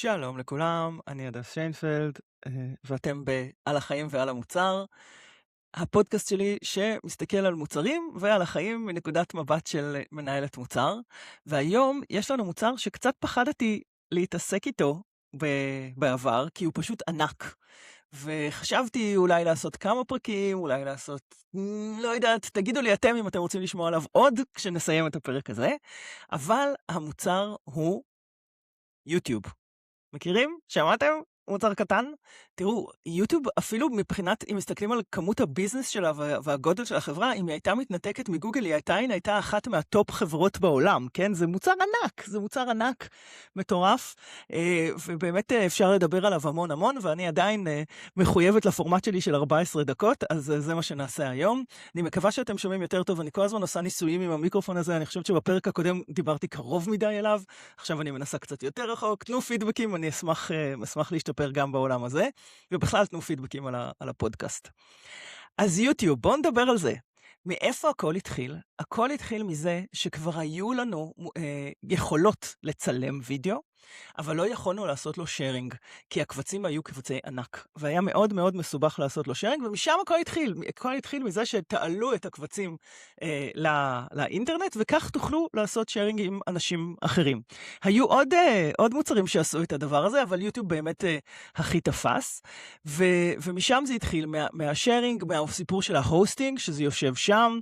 שלום לכולם, אני הדס שיינפלד, ואתם ב"על החיים ועל המוצר", הפודקאסט שלי שמסתכל על מוצרים ועל החיים מנקודת מבט של מנהלת מוצר. והיום יש לנו מוצר שקצת פחדתי להתעסק איתו בעבר, כי הוא פשוט ענק. וחשבתי אולי לעשות כמה פרקים, אולי לעשות, לא יודעת, תגידו לי אתם אם אתם רוצים לשמוע עליו עוד כשנסיים את הפרק הזה, אבל המוצר הוא יוטיוב. מכירים? שמעתם? מוצר קטן? תראו, יוטיוב אפילו מבחינת, אם מסתכלים על כמות הביזנס שלה והגודל של החברה, אם היא הייתה מתנתקת מגוגל, היא הייתה אחת מהטופ חברות בעולם, כן? זה מוצר ענק, זה מוצר ענק, מטורף, ובאמת אפשר לדבר עליו המון המון, ואני עדיין מחויבת לפורמט שלי של 14 דקות, אז זה מה שנעשה היום. אני מקווה שאתם שומעים יותר טוב, אני כל הזמן עושה ניסויים עם המיקרופון הזה, אני חושבת שבפרק הקודם דיברתי קרוב מדי אליו, עכשיו אני מנסה קצת יותר רחוק, תנו פידבקים, אני אשמח להשתפר גם בעולם הזה, ובכלל תנו פידבקים על הפודקאסט. אז יוטיוב, בואו נדבר על זה. מאיפה הכל התחיל? הכל התחיל מזה שכבר היו לנו יכולות לצלם וידאו, אבל לא יכולנו לעשות לו שיירינג, כי הקבצים היו קבצי ענק, והיה מאוד מאוד מסובך לעשות לו שיירינג, ומשם הכל התחיל. הכל התחיל מזה שתעלו את הקבצים לאינטרנט, וכך תוכלו לעשות שיירינג עם אנשים אחרים. היו עוד מוצרים שעשו את הדבר הזה, אבל יוטיוב באמת הכי תפס, ומשם זה התחיל, מהשיירינג, מהסיפור של ההוסטינג, שזה יושב שם,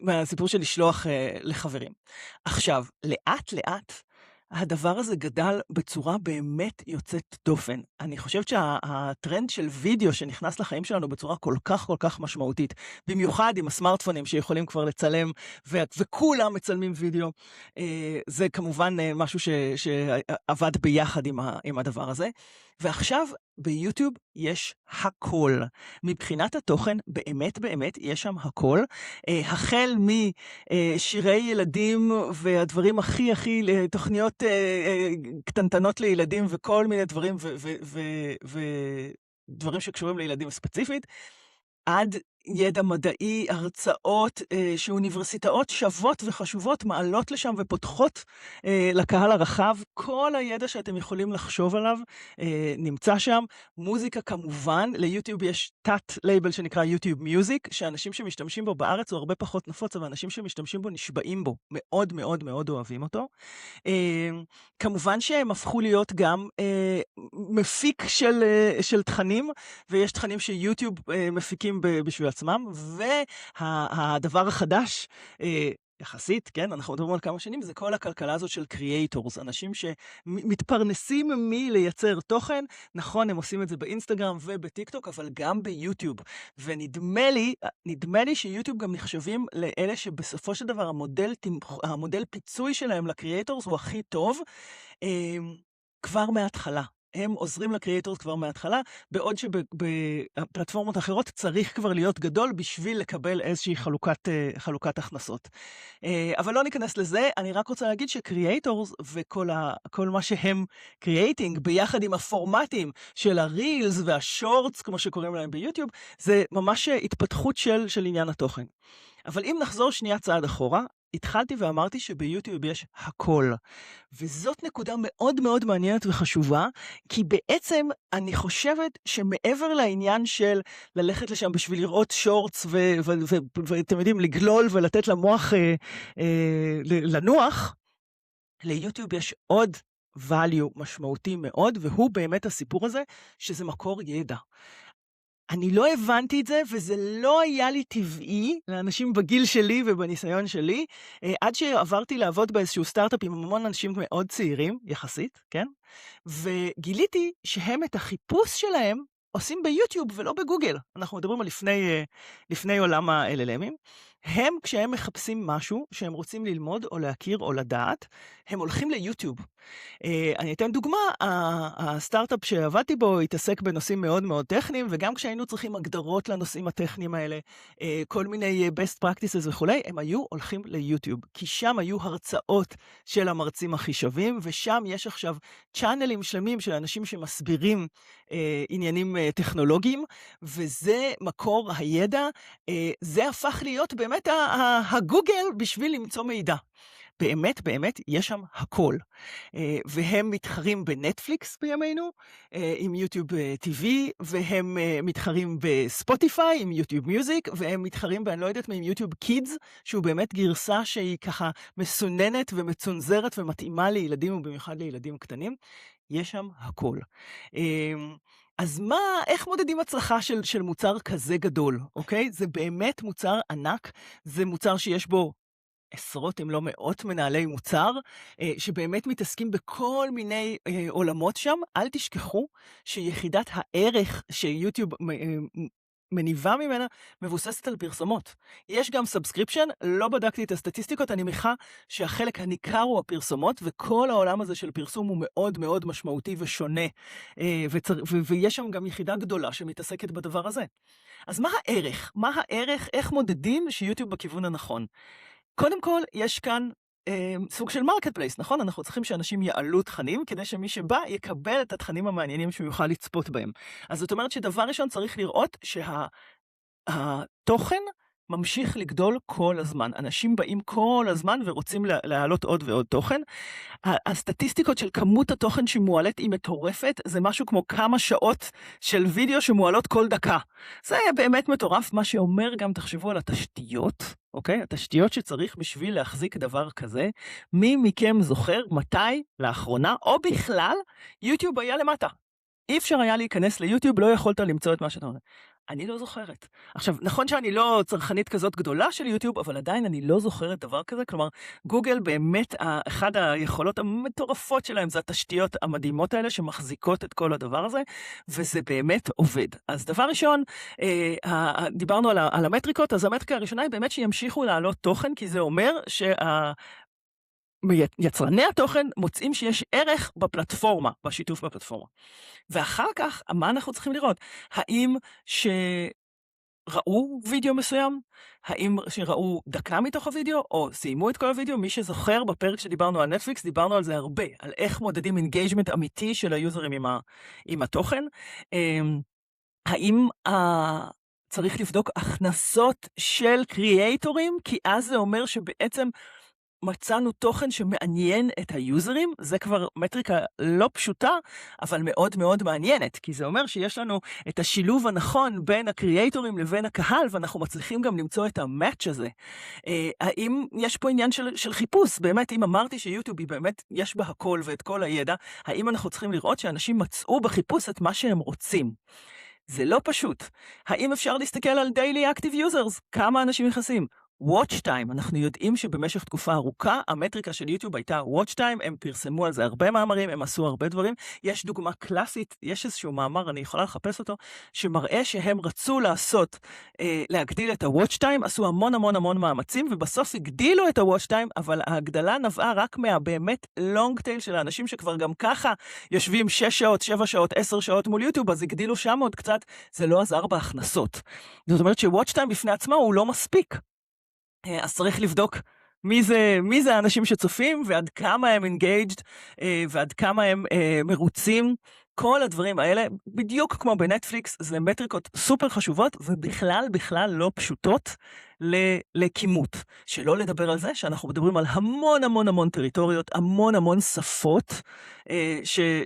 ומהסיפור של לשלוח לחברים. עכשיו, לאט לאט, הדבר הזה גדל בצורה באמת יוצאת דופן. אני חושבת שהטרנד של וידאו שנכנס לחיים שלנו בצורה כל כך משמעותית, במיוחד עם הסמארטפונים שיכולים כבר לצלם, וכולם מצלמים וידאו, זה כמובן משהו שעבד ביחד עם הדבר הזה. ועכשיו ביוטיוב יש הכל. מבחינת התוכן, באמת יש שם הכל. החל משירי ילדים והדברים הכי תוכניות קטנטנות לילדים וכל מיני דברים ודברים שקשורים לילדים ספציפית, עד ידע מדעי, הרצאות שאוניברסיטאות שוות וחשובות מעלות לשם ופותחות לקהל הרחב. כל הידע שאתם יכולים לחשוב עליו נמצא שם. מוזיקה כמובן, ליוטיוב יש תת לייבל שנקרא יוטיוב מיוזיק, שאנשים שמשתמשים בו בארץ הוא הרבה פחות נפוץ, אבל אנשים שמשתמשים בו נשבעים בו, מאוד אוהבים אותו. כמובן שהם הפכו להיות גם מפיק של תכנים, ויש תכנים שיוטיוב מפיקים בשביל עצמם, והדבר החדש, יחסית, כן, אנחנו מדברים על כמה שנים, זה כל הכלכלה הזאת של קריאייטורס, אנשים שמתפרנסים מלייצר תוכן. נכון, הם עושים את זה באינסטגרם ובטיקטוק, אבל גם ביוטיוב. ונדמה לי שיוטיוב גם נחשבים לאלה שבסופו של דבר המודל פיצוי שלהם לקריאייטורס הוא הכי טוב, כבר מההתחלה. הם עוזרים לקריאייטורס כבר מההתחלה, בעוד שבפלטפורמות אחרות צריך כבר להיות גדול בשביל לקבל איזושהי חלוקת הכנסות. אבל לא ניכנס לזה, אני רק רוצה להגיד שקריאייטורס וכל מה שהם קריאייטינג, ביחד עם הפורמטים של הרילס והשורטס, כמו שקוראים להם ביוטיוב, זה ממש התפתחות של עניין התוכן. אבל אם נחזור שנייה צעד אחורה, התחלתי ואמרתי שביוטיוב יש הכל. וזאת נקודה מאוד מעניינת וחשובה, כי בעצם אני חושבת שמעבר לעניין של ללכת לשם בשביל לראות שורטס ואתם יודעים, לגלול ולתת למוח לנוח, ליוטיוב יש עוד value משמעותי מאוד, והוא באמת הסיפור הזה, שזה מקור ידע. אני לא הבנתי את זה, וזה לא היה לי טבעי לאנשים בגיל שלי ובניסיון שלי, עד שעברתי לעבוד באיזשהו סטארט-אפ עם המון אנשים מאוד צעירים, יחסית, כן? וגיליתי שהם את החיפוש שלהם עושים ביוטיוב ולא בגוגל. אנחנו מדברים על לפני עולם ה-LLMים. הם, כשהם מחפשים משהו שהם רוצים ללמוד או להכיר או לדעת, הם הולכים ליוטיוב. אני אתן דוגמה, הסטארט-אפ שעבדתי בו התעסק בנושאים מאוד טכניים, וגם כשהיינו צריכים הגדרות לנושאים הטכניים האלה, כל מיני best practices וכולי, הם היו הולכים ליוטיוב, כי שם היו הרצאות של המרצים הכי שווים, ושם יש עכשיו צ'אנלים שלמים של אנשים שמסבירים עניינים טכנולוגיים, וזה מקור הידע, זה הפך להיות באמת הגוגל בשביל למצוא מידע. באמת, באמת, יש שם הכל. והם מתחרים בנטפליקס בימינו, עם יוטיוב TV, והם מתחרים בספוטיפיי, עם יוטיוב מיוזיק, והם מתחרים, ואני לא יודעת מה, עם יוטיוב קידס, שהוא באמת גרסה שהיא ככה מסוננת ומצונזרת ומתאימה לילדים, ובמיוחד לילדים קטנים. יש שם הכל. אז מה, איך מודדים הצלחה של מוצר כזה גדול, אוקיי? זה באמת מוצר ענק, זה מוצר שיש בו עשרות אם לא מאות מנהלי מוצר, שבאמת מתעסקים בכל מיני עולמות שם. אל תשכחו שיחידת הערך שיוטיוב מניבה ממנה מבוססת על פרסומות. יש גם סאבסקריפשן, לא בדקתי את הסטטיסטיקות, אני מניחה שהחלק הניכר הוא הפרסומות, וכל העולם הזה של פרסום הוא מאוד מאוד משמעותי ושונה, ויש שם גם יחידה גדולה שמתעסקת בדבר הזה. אז מה הערך? מה הערך? איך מודדים שיוטיוב בכיוון הנכון? קודם כל, יש כאן סוג של מרקט פלייס, נכון? אנחנו צריכים שאנשים יעלו תכנים, כדי שמי שבא יקבל את התכנים המעניינים שהוא יוכל לצפות בהם. אז זאת אומרת שדבר ראשון צריך לראות שהתוכן ממשיך לגדול כל הזמן. אנשים באים כל הזמן ורוצים להעלות עוד ועוד תוכן. הסטטיסטיקות של כמות התוכן שמועלת היא מטורפת, זה משהו כמו כמה שעות של וידאו שמועלות כל דקה. זה באמת מטורף, מה שאומר גם, תחשבו על התשתיות, אוקיי? התשתיות שצריך בשביל להחזיק דבר כזה. מי מכם זוכר מתי, לאחרונה, או בכלל, יוטיוב היה למטה? אי אפשר היה להיכנס ליוטיוב, לא יכולת למצוא את מה שאתה אומר. אני לא זוכרת. עכשיו, נכון שאני לא צרכנית כזאת גדולה של יוטיוב, אבל עדיין אני לא זוכרת דבר כזה. כלומר, גוגל באמת, אחד היכולות המטורפות שלהם זה התשתיות המדהימות האלה שמחזיקות את כל הדבר הזה, וזה באמת עובד. אז דבר ראשון, דיברנו על המטריקות, אז המטריקה הראשונה היא באמת שימשיכו לעלות תוכן, כי זה אומר יצרני התוכן מוצאים שיש ערך בפלטפורמה, בשיתוף בפלטפורמה. ואחר כך, מה אנחנו צריכים לראות? האם שראו וידאו מסוים? האם שראו דקה מתוך הוידאו? או סיימו את כל הוידאו? מי שזוכר, בפרק שדיברנו על נטפליקס, דיברנו על זה הרבה, על איך מודדים אינגייג'מנט אמיתי של היוזרים עם התוכן. האם צריך לבדוק הכנסות של קריאייטורים? כי אז זה אומר שבעצם מצאנו תוכן שמעניין את היוזרים, זה כבר מטריקה לא פשוטה, אבל מאוד מאוד מעניינת, כי זה אומר שיש לנו את השילוב הנכון בין הקריאייטורים לבין הקהל, ואנחנו מצליחים גם למצוא את המאץ' הזה. האם יש פה עניין של חיפוש? באמת, אם אמרתי שיוטיוב היא באמת, יש בה הכל ואת כל הידע, האם אנחנו צריכים לראות שאנשים מצאו בחיפוש את מה שהם רוצים? זה לא פשוט. האם אפשר להסתכל על Daily Active Users? כמה אנשים נכנסים? Watch Time, אנחנו יודעים שבמשך תקופה ארוכה, המטריקה של יוטיוב הייתה Watch Time, הם פרסמו על זה הרבה מאמרים, הם עשו הרבה דברים. יש דוגמה קלאסית, יש איזשהו מאמר, אני יכולה לחפש אותו, שמראה שהם רצו להגדיל את ה-Watch Time, עשו המון המון המון מאמצים, ובסוף הגדילו את ה-Watch Time, אבל ההגדלה נבעה רק מהבאמת long tail של האנשים שכבר גם ככה יושבים 6 שעות, 7 שעות, 10 שעות מול יוטיוב, אז הגדילו שם עוד קצת, זה לא עזר בהכנסות. זאת אומרת ש-Watch Time בפני עצמו הוא לא מספיק. אז צריך לבדוק מי זה האנשים שצופים, ועד כמה הם engaged, ועד כמה הם מרוצים. כל הדברים האלה, בדיוק כמו בנטפליקס, זה מטריקות סופר חשובות, ובכלל לא פשוטות לכימות. שלא לדבר על זה שאנחנו מדברים על המון המון המון טריטוריות, המון המון שפות,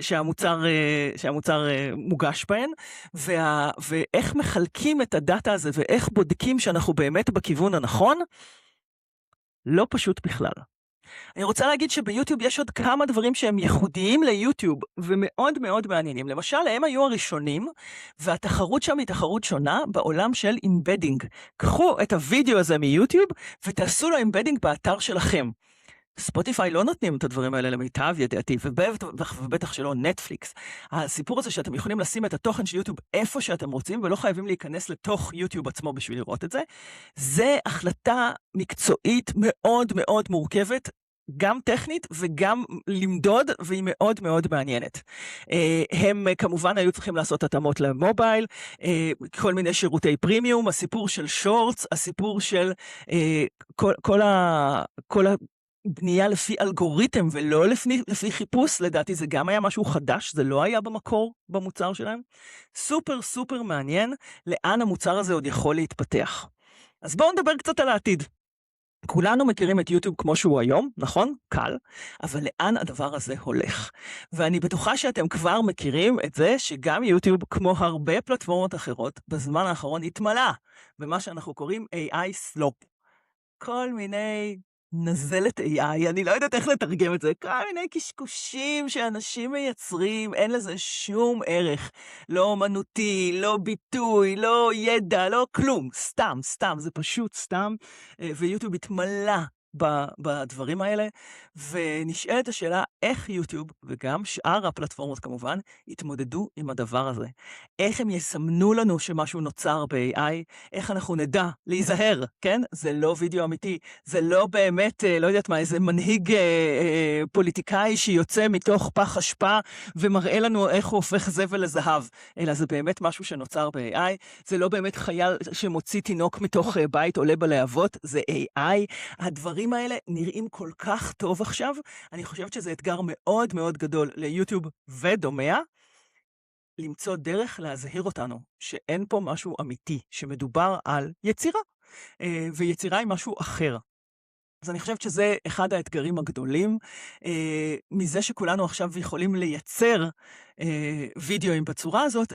שהמוצר מוגש בהן, ואיך מחלקים את הדאטה הזה, ואיך בודקים שאנחנו באמת בכיוון הנכון, לא פשוט בכלל. אני רוצה להגיד שביוטיוב יש עוד כמה דברים שהם ייחודיים ליוטיוב, ומאוד מאוד מעניינים. למשל, הם היו הראשונים, והתחרות שם היא תחרות שונה בעולם של אימבדינג. קחו את הוידאו הזה מיוטיוב, ותעשו לו אימבדינג באתר שלכם. ספוטיפיי לא נותנים את הדברים האלה למיטב ידיעתי, ובטח שלא נטפליקס. הסיפור הזה שאתם יכולים לשים את התוכן של יוטיוב איפה שאתם רוצים, ולא חייבים להיכנס לתוך יוטיוב עצמו בשביל לראות את זה, זה החלטה מקצועית מאוד מאוד מורכבת, גם טכנית וגם למדוד, והיא מאוד מאוד מעניינת. הם כמובן היו צריכים לעשות התאמות למובייל, כל מיני שירותי פרימיום, הסיפור של שורטס, הסיפור של כל בנייה לפי אלגוריתם ולא לפי חיפוש, לדעתי זה גם היה משהו חדש, זה לא היה במקור במוצר שלהם. סופר סופר מעניין לאן המוצר הזה עוד יכול להתפתח. אז בואו נדבר קצת על העתיד. כולנו מכירים את יוטיוב כמו שהוא היום, נכון? קל. אבל לאן הדבר הזה הולך? ואני בטוחה שאתם כבר מכירים את זה שגם יוטיוב, כמו הרבה פלטפורמות אחרות, בזמן האחרון התמלא במה שאנחנו קוראים AI slop. כל מיני נזלת AI, אני לא יודעת איך לתרגם את זה, כל מיני קשקושים שאנשים מייצרים, אין לזה שום ערך. לא אומנותי, לא ביטוי, לא ידע, לא כלום. סתם, זה פשוט סתם. ויוטיוב התמלא בדברים האלה, ונשאלת השאלה איך יוטיוב, וגם שאר הפלטפורמות כמובן, התמודדו עם הדבר הזה. איך הם יסמנו לנו שמשהו נוצר ב-AI, איך אנחנו נדע להיזהר, כן? זה לא וידאו אמיתי, זה לא באמת, לא יודעת מה, איזה מנהיג פוליטיקאי שיוצא מתוך פח אשפה, ומראה לנו איך הוא הופך זבל לזהב, אלא זה באמת משהו שנוצר ב-AI, זה לא באמת חייל שמוציא תינוק מתוך בית עולה בלהבות, זה AI. הדברים האלה נראים כל כך טוב עכשיו, אני חושבת שזה אתגר מאוד מאוד גדול ליוטיוב ודומיה, למצוא דרך להזהיר אותנו שאין פה משהו אמיתי, שמדובר על יצירה, ויצירה היא משהו אחר. אז אני חושבת שזה אחד האתגרים הגדולים, מזה שכולנו עכשיו יכולים לייצר וידאוים בצורה הזאת,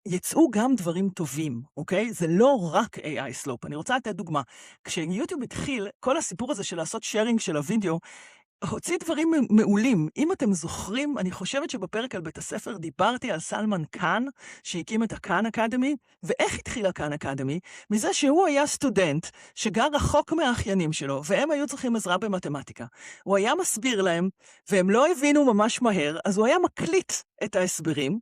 יצאו גם דברים טובים, אוקיי? זה לא רק AI slop. אני רוצה לתת דוגמה. כשיוטיוב התחיל, כל הסיפור הזה של לעשות שיירינג של הוידאו, הוציא דברים מעולים. אם אתם זוכרים, אני חושבת שבפרק על בית הספר דיברתי על סלמן קאן, שהקים את הקאן אקדמי, ואיך התחיל הקאן אקדמי? מזה שהוא היה סטודנט שגר רחוק מהאחיינים שלו, והם היו צריכים עזרה במתמטיקה. הוא היה מסביר להם, והם לא הבינו ממש מהר, אז הוא היה מקליט את ההסברים,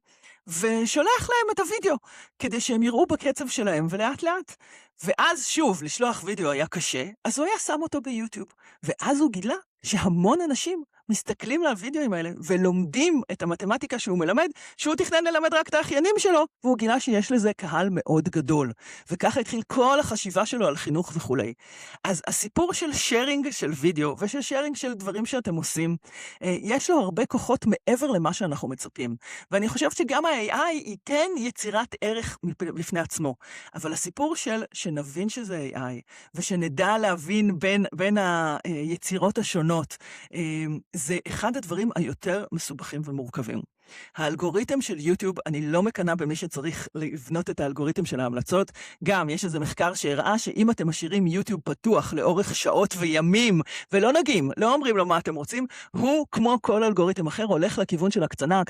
ושולח להם את הוידאו, כדי שהם יראו בקצב שלהם, ולאט לאט. ואז שוב, לשלוח וידאו היה קשה, אז הוא היה שם אותו ביוטיוב. ואז הוא גילה שהמון אנשים מסתכלים לוידאוים האלה, ולומדים את המתמטיקה שהוא מלמד, שהוא תכנן ללמד רק את האחיינים שלו, והוא גילה שיש לזה קהל מאוד גדול. וככה התחיל כל החשיבה שלו על חינוך וכו'. אז הסיפור של שיירינג של וידאו, ושל שיירינג של דברים שאתם עושים, יש לו הרבה כוחות מעבר למה שאנחנו מצפים. ואני חושבת שגם ה-AI ייתן יצירת ערך בפני עצמו. אבל הסיפור של שנבין שזה AI, ושנדע להבין בין היצירות השונות, זה אחד הדברים היותר מסובכים ומורכבים. האלגוריתם של יוטיוב, אני לא מקנה במי שצריך לבנות את האלגוריתם של ההמלצות. גם יש איזה מחקר שהראה שאם אתם משאירים יוטיוב פתוח לאורך שעות וימים, ולא נגעים, לא אומרים לו מה אתם רוצים, הוא כמו כל אלגוריתם אחר הולך לכיוון של הקצנה,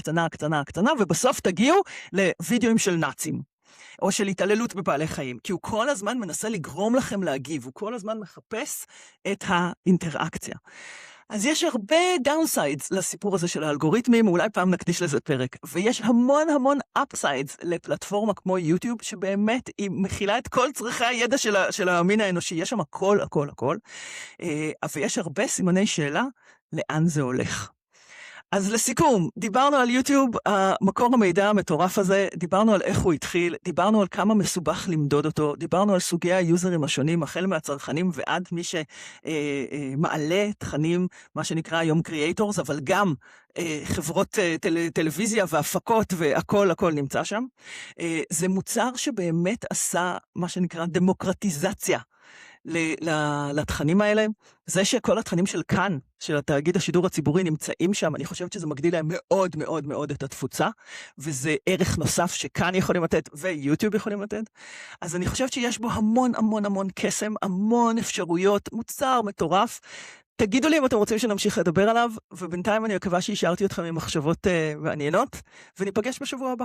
ובסוף תגיעו לוידאוים של נאצים. או של התעללות בבעלי חיים, כי הוא כל הזמן מנסה לגרום לכם להגיב, הוא כל הזמן מחפש את האינטראקציה. אז יש הרבה דאונסיידס לסיפור הזה של האלגוריתמים, אולי פעם נקדיש לזה פרק, ויש המון אפסיידס לפלטפורמה כמו יוטיוב, שבאמת היא מכילה את כל צרכי הידע של המין האנושי, יש שם הכל, ויש הרבה סימני שאלה לאן זה הולך. אז לסיכום, דיברנו על יוטיוב, מקור המידע המטורף הזה, דיברנו על איך הוא התחיל, דיברנו על כמה מסובך למדוד אותו, דיברנו על סוגי היוזרים השונים, החל מהצרכנים ועד מי שמעלה תכנים, מה שנקרא היום קריאייטורס, אבל גם חברות טלוויזיה והפקות והכל נמצא שם. זה מוצר שבאמת עשה מה שנקרא דמוקרטיזציה לתכנים האלה. זה שכל התכנים של כאן, של התאגיד השידור הציבורי נמצאים שם, אני חושבת שזה מגדיל להם מאוד את התפוצה, וזה ערך נוסף שכאן יכולים לתת ויוטיוב יכולים לתת. אז אני חושבת שיש בו המון קסם, המון אפשרויות, מוצר מטורף. תגידו לי אם אתם רוצים שנמשיך לדבר עליו, ובינתיים אני מקווה שהשארתי אתכם עם מחשבות מעניינות, וניפגש בשבוע הבא.